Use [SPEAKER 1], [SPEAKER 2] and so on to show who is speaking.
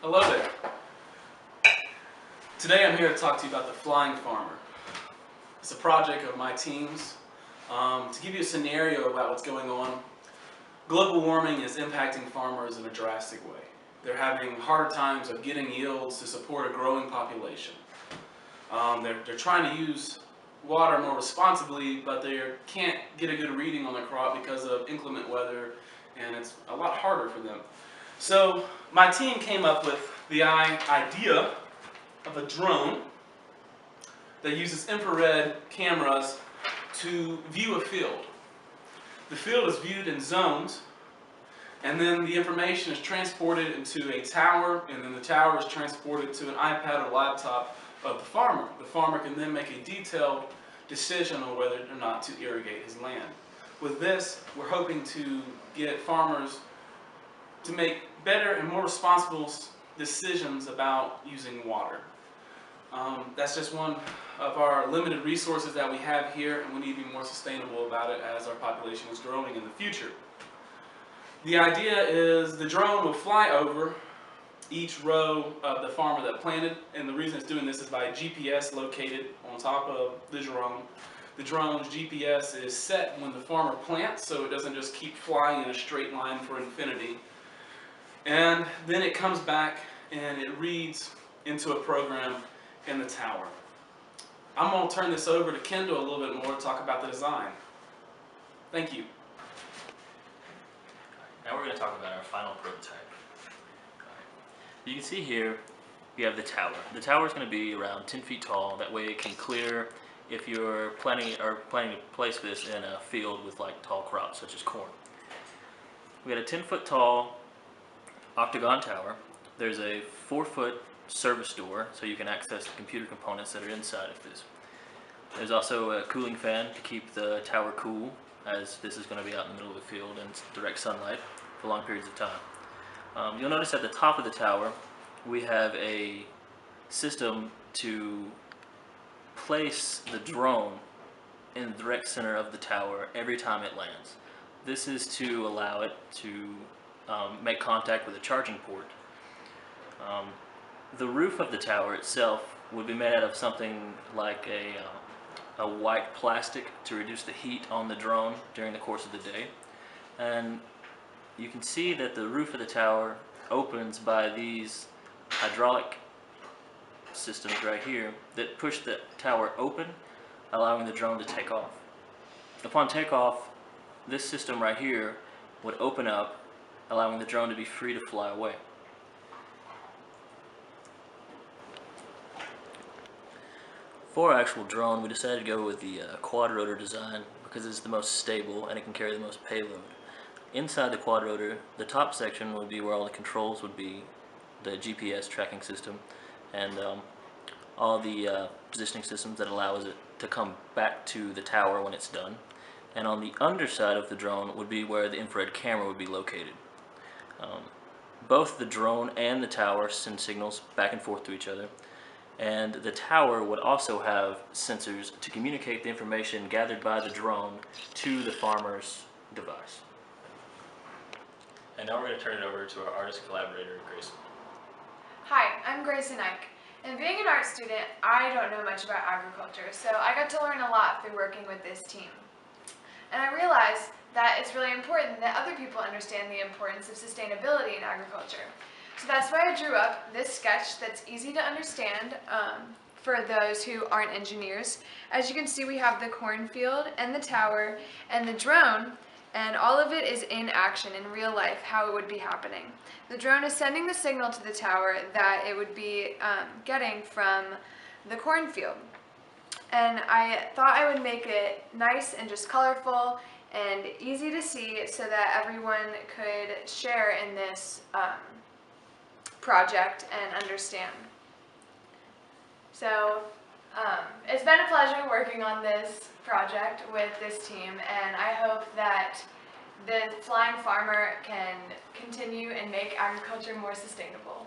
[SPEAKER 1] Hello there. Today I'm here to talk to you about the flying farmer. It's a project of my team's. To give you a scenario about what's going on, global warming is impacting farmers in a drastic way. They're having harder times of getting yields to support a growing population. They're trying to use water more responsibly, but they can't get a good reading on their crop because of inclement weather, and it's a lot harder for them. So my team came up with the idea of a drone that uses infrared cameras to view a field. The field is viewed in zones, and then the information is transported into a tower, and then the tower is transported to an iPad or laptop of the farmer. The farmer can then make a detailed decision on whether or not to irrigate his land. With this, we're hoping to get farmers to make better and more responsible decisions about using water. That's just one of our limited resources that we have here, and we need to be more sustainable about it as our population is growing in the future. The idea is the drone will fly over each row of the farmer that planted, and the reason it's doing this is by GPS located on top of the drone. The drone's GPS is set when the farmer plants, so it doesn't just keep flying in a straight line for infinity. And then it comes back and it reads into a program in the tower. I'm going to turn this over to Kendall a little bit more to talk about the design. Thank you.
[SPEAKER 2] Now we're going to talk about our final prototype. You can see here we have the tower. The tower is going to be around 10 feet tall. That way it can clear if you're planning to place this in a field with like tall crops such as corn. We got a 10-foot tall octagon tower. There's a 4-foot service door so you can access the computer components that are inside of this. There's also a cooling fan to keep the tower cool, as this is going to be out in the middle of the field in direct sunlight for long periods of time. You'll notice at the top of the tower we have a system to place the drone in the direct center of the tower every time it lands. This is to allow it to make contact with a charging port. The roof of the tower itself would be made out of something like a white plastic to reduce the heat on the drone during the course of the day. And you can see that the roof of the tower opens by these hydraulic systems right here that push the tower open, allowing the drone to take off. Upon takeoff, this system right here would open up, allowing the drone to be free to fly away. For our actual drone, we decided to go with the quadrotor design because it's the most stable and it can carry the most payload. Inside the quadrotor, the top section would be where all the controls would be, the GPS tracking system, and all the positioning systems that allows it to come back to the tower when it's done. And on the underside of the drone would be where the infrared camera would be located. Both the drone and the tower send signals back and forth to each other, and the tower would also have sensors to communicate the information gathered by the drone to the farmer's device. And now we're going to turn it over to our artist collaborator, Gracon.
[SPEAKER 3] Hi, I'm Gracon, and being an art student, I don't know much about agriculture, so I got to learn a lot through working with this team. And I realized that it's really important that other people understand the importance of sustainability in agriculture. So that's why I drew up this sketch that's easy to understand for those who aren't engineers. As you can see, we have the cornfield and the tower and the drone, and all of it is in action in real life, how it would be happening. The drone is sending the signal to the tower that it would be getting from the cornfield. And I thought I would make it nice and just colorful and easy to see so that everyone could share in this project and understand. So it's been a pleasure working on this project with this team, and I hope that the flying farmer can continue and make agriculture more sustainable.